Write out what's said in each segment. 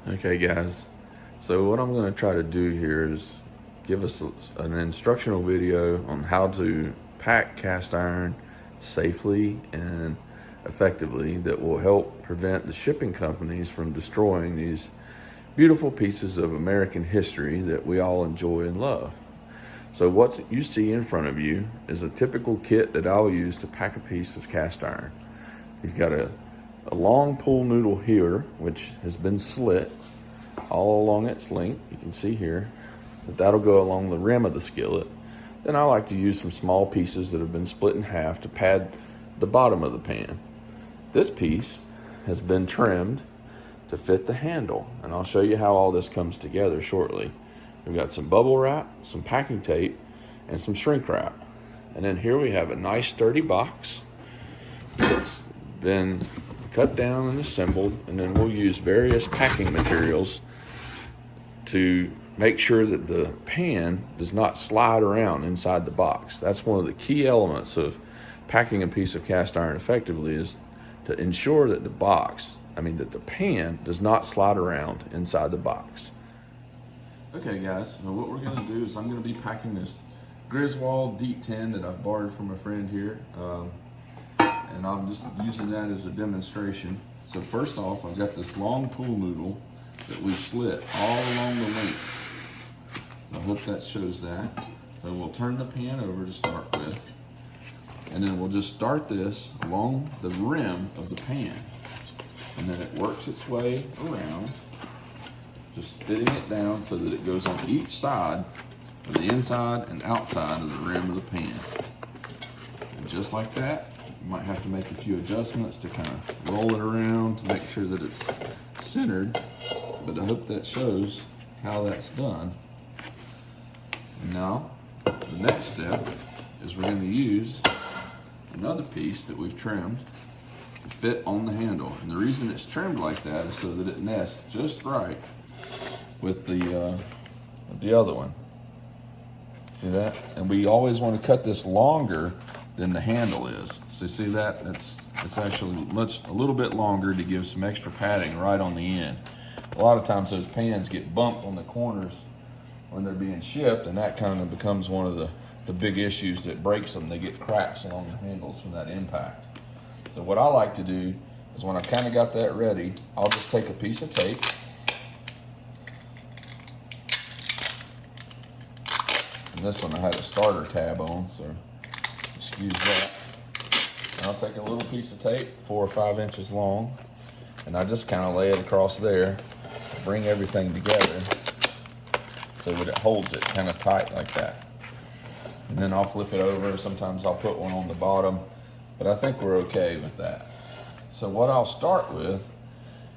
Okay guys, so what I'm going to try to do here is give us an instructional video on how to pack cast iron safely and effectively that will help prevent the shipping companies from destroying these beautiful pieces of American history that we all enjoy and love. So what you see in front of you is a typical kit that I'll use to pack a piece of cast iron. You've got a long pull noodle here, which has been slit all along its length. You can see here that that'll go along the rim of the skillet. Then I like to use some small pieces that have been split in half to pad the bottom of the pan. This piece has been trimmed to fit the handle, and I'll show you how all this comes together shortly. We've got some bubble wrap, some packing tape, and some shrink wrap. And then here we have a nice sturdy box that's been cut down and assembled, and then we'll use various packing materials to make sure that the pan does not slide around inside the box. That's one of the key elements of packing a piece of cast iron effectively, is to ensure that that the pan does not slide around inside the box. Okay guys, so what we're gonna do is I'm gonna be packing this Griswold deep tin that I've borrowed from a friend here. And I'm just using that as a demonstration. So first off, I've got this long pool noodle that we've slit all along the length. I hope that shows that. So we'll turn the pan over to start with, and then we'll just start this along the rim of the pan. And then it works its way around, just fitting it down so that it goes on each side of the inside and outside of the rim of the pan. And just like that, you might have to make a few adjustments to kind of roll it around to make sure that it's centered, but I hope that shows how that's done. Now, the next step is we're going to use another piece that we've trimmed to fit on the handle. And the reason it's trimmed like that is so that it nests just right with the other one. See that? And we always want to cut this longer than the handle is. So see that? It's actually a little bit longer to give some extra padding right on the end. A lot of times those pans get bumped on the corners when they're being shipped, and that kind of becomes one of the big issues that breaks them. They get cracks along the handles from that impact. So what I like to do is when I've kind of got that ready, I'll just take a piece of tape, and this one I had a starter tab on, so excuse that. And I'll take a little piece of tape, 4 or 5 inches long, and I just kind of lay it across there, bring everything together so that it holds it kind of tight like that. And then I'll flip it over. Sometimes I'll put one on the bottom, but I think we're okay with that. So what I'll start with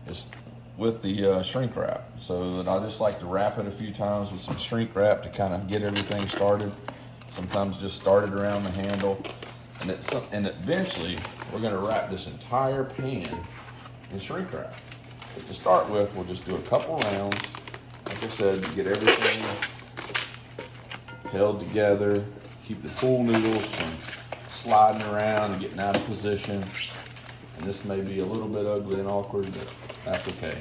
is with the shrink wrap. So that I just like to wrap it a few times with some shrink wrap to kind of get everything started. Sometimes just start it around the handle. And eventually, we're going to wrap this entire pan in shrink wrap. But to start with, we'll just do a couple rounds. Like I said, to get everything held together, keep the pool noodles from sliding around and getting out of position. And this may be a little bit ugly and awkward, but that's okay.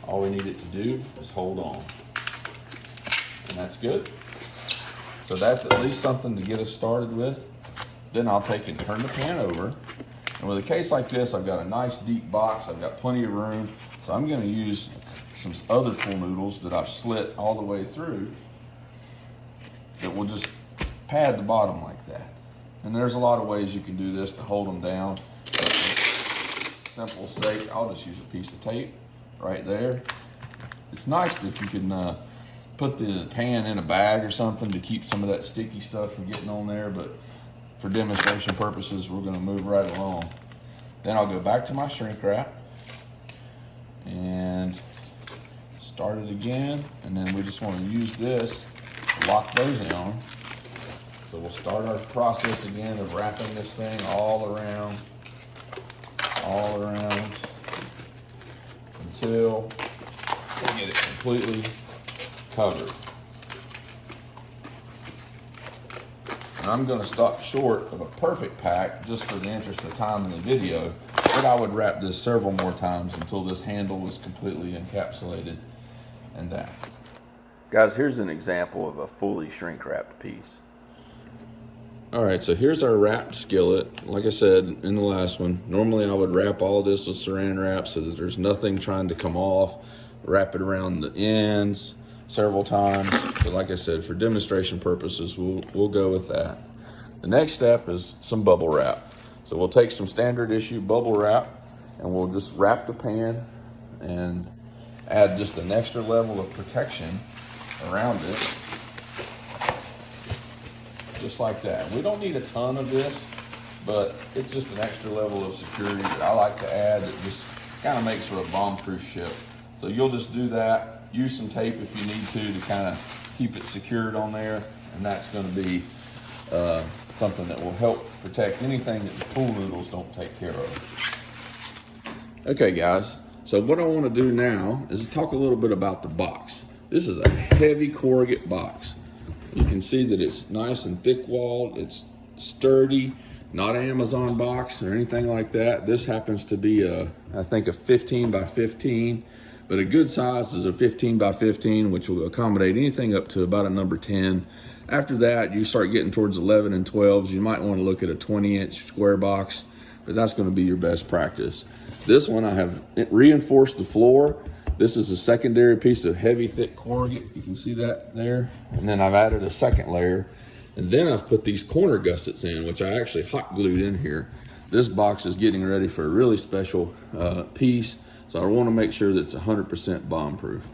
All we need it to do is hold on. And that's good. So that's at least something to get us started with. Then I'll take and turn the pan over. And with a case like this, I've got a nice deep box. I've got plenty of room. So I'm going to use some other pool noodles that I've slit all the way through that will just pad the bottom like that. And there's a lot of ways you can do this to hold them down. For simple sake, I'll just use a piece of tape right there. It's nice if you can put the pan in a bag or something to keep some of that sticky stuff from getting on there, but for demonstration purposes, we're going to move right along. Then I'll go back to my shrink wrap and start it again, and then we just want to use this to lock those on. So we'll start our process again of wrapping this thing all around until we get it completely covered. And I'm going to stop short of a perfect pack just for the interest of time in the video. But I would wrap this several more times until this handle was completely encapsulated in that. Guys, here's an example of a fully shrink wrapped piece. All right, so here's our wrapped skillet. Like I said in the last one, normally I would wrap all this with saran wrap so that there's nothing trying to come off. Wrap it around the ends several times. But like I said, for demonstration purposes, we'll go with that. The next step is some bubble wrap. So we'll take some standard issue bubble wrap and we'll just wrap the pan and add just an extra level of protection around it. Just like that. We don't need a ton of this, but it's just an extra level of security that I like to add that just kind of makes for a bomb-proof ship. So you'll just do that. Use some tape if you need to kind of keep it secured on there, and that's going to be something that will help protect anything that the pool noodles don't take care of. Okay, guys. So what I want to do now is talk a little bit about the box. This is a heavy corrugate box. You can see that it's nice and thick walled, it's sturdy, not an Amazon box or anything like that. This happens to be I think a 15 by 15, but a good size is a 15 by 15, which will accommodate anything up to about a number 10. After that, you start getting towards 11 and 12s. You might want to look at a 20-inch square box, but that's going to be your best practice. This one, I have reinforced the floor. This is a secondary piece of heavy, thick corrugate. You can see that there. And then I've added a second layer. And then I've put these corner gussets in, which I actually hot glued in here. This box is getting ready for a really special piece. So I want to make sure that it's 100% bomb proof.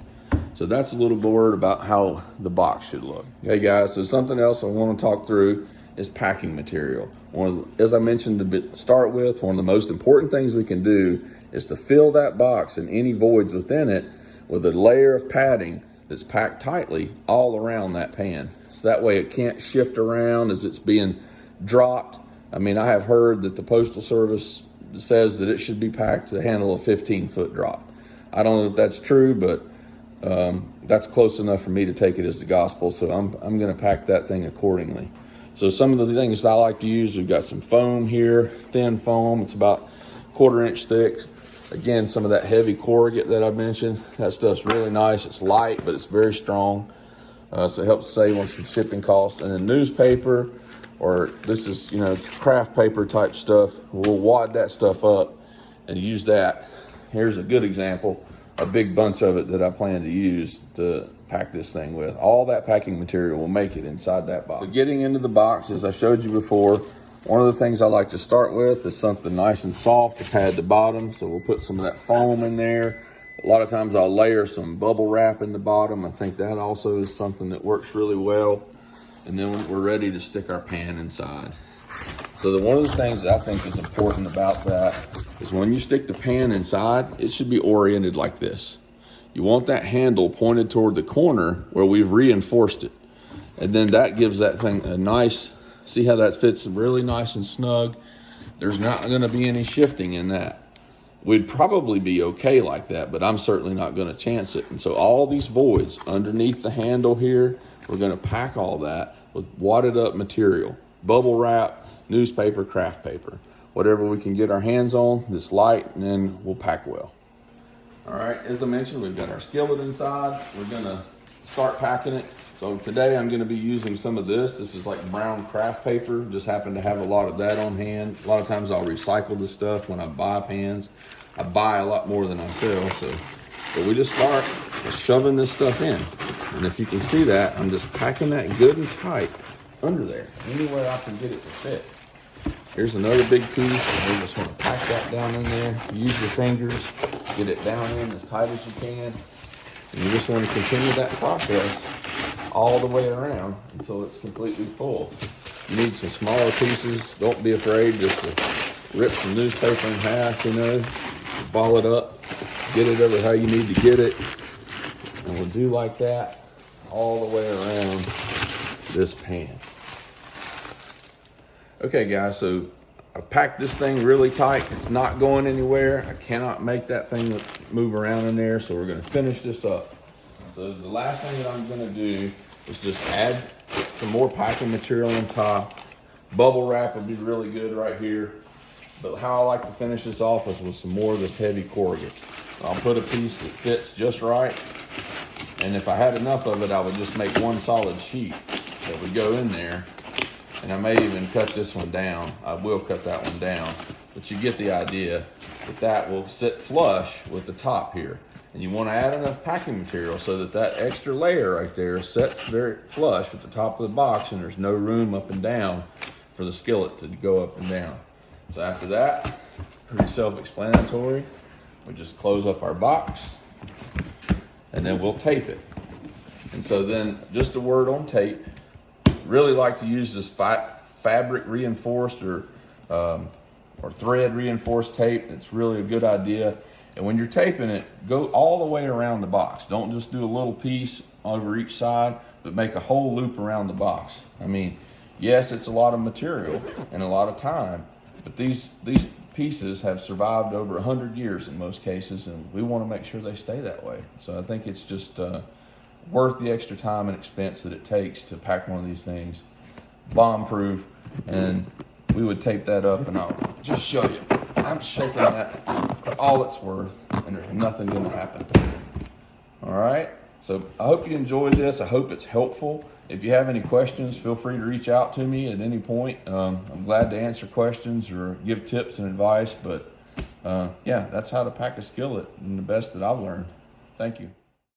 So that's a little word about how the box should look. Okay, guys, so something else I want to talk through is packing material. As I mentioned to start with, one of the most important things we can do is to fill that box and any voids within it with a layer of padding that's packed tightly all around that pan. So that way it can't shift around as it's being dropped. I mean, I have heard that the Postal Service says that it should be packed to handle a 15-foot drop. I don't know if that's true, but that's close enough for me to take it as the gospel. So I'm gonna pack that thing accordingly. So some of the things I like to use, we've got some foam here, thin foam. It's about 1/4 inch thick. Again, some of that heavy corrugate that I mentioned. That stuff's really nice. It's light, but it's very strong. So it helps save on some shipping costs. And then newspaper, or this is, craft paper type stuff. We'll wad that stuff up and use that. Here's a good example, a big bunch of it that I plan to use to pack this thing with. All that packing material will make it inside that box. So getting into the box, as I showed you before, one of the things I like to start with is something nice and soft to pad the bottom. So we'll put some of that foam in there. A lot of times I'll layer some bubble wrap in the bottom. I think that also is something that works really well. And then we're ready to stick our pan inside. So one of the things that I think is important about that is when you stick the pan inside, it should be oriented like this. You want that handle pointed toward the corner where we've reinforced it. And then that gives that thing a nice, see how that fits really nice and snug? There's not gonna be any shifting in that. We'd probably be okay like that, but I'm certainly not gonna chance it. And so all these voids underneath the handle here, we're gonna pack all that with wadded up material, bubble wrap, newspaper, craft paper, whatever we can get our hands on that's light, and then we'll pack well. All right, as I mentioned, we've got our skillet inside. We're gonna start packing it. So today I'm gonna be using some of this. This is like brown craft paper. Just happen to have a lot of that on hand. A lot of times I'll recycle this stuff when I buy pans. I buy a lot more than I sell, but we just start shoving this stuff in. And if you can see that, I'm just packing that good and tight under there, anywhere I can get it to fit. Here's another big piece. We just want to pack that down in there. Use your fingers, get it down in as tight as you can. And you just want to continue that process all the way around until it's completely full. You need some smaller pieces. Don't be afraid just to rip some newspaper in half, ball it up, get it over how you need to get it. And we'll do like that all the way around this pan. Okay guys, so I packed this thing really tight. It's not going anywhere. I cannot make that thing move around in there, so we're gonna finish this up. So the last thing that I'm gonna do is just add some more packing material on top. Bubble wrap would be really good right here, But how I like to finish this off is with some more of this heavy corrugate. I'll put a piece that fits just right. And if I had enough of it, I would just make one solid sheet that would go in there. And I may even cut this one down. I will cut that one down. But you get the idea that that will sit flush with the top here. And you want to add enough packing material so that that extra layer right there sits very flush with the top of the box, and there's no room up and down for the skillet to go up and down. So after that, pretty self-explanatory. We just close up our box and then we'll tape it. And so then just a word on tape. Really like to use this fabric reinforced or thread reinforced tape. It's really a good idea. And when you're taping it, go all the way around the box. Don't just do a little piece over each side, but make a whole loop around the box. I mean, yes, it's a lot of material and a lot of time, but these pieces have survived over 100 years in most cases, and we want to make sure they stay that way. So I think it's just worth the extra time and expense that it takes to pack one of these things. Bomb-proof, and we would tape that up, and I'll just show you. I'm shaking that for all it's worth, and there's nothing gonna happen. All right, so I hope you enjoyed this. I hope it's helpful. If you have any questions, feel free to reach out to me at any point. I'm glad to answer questions or give tips and advice, but yeah, that's how to pack a skillet, and the best that I've learned. Thank you.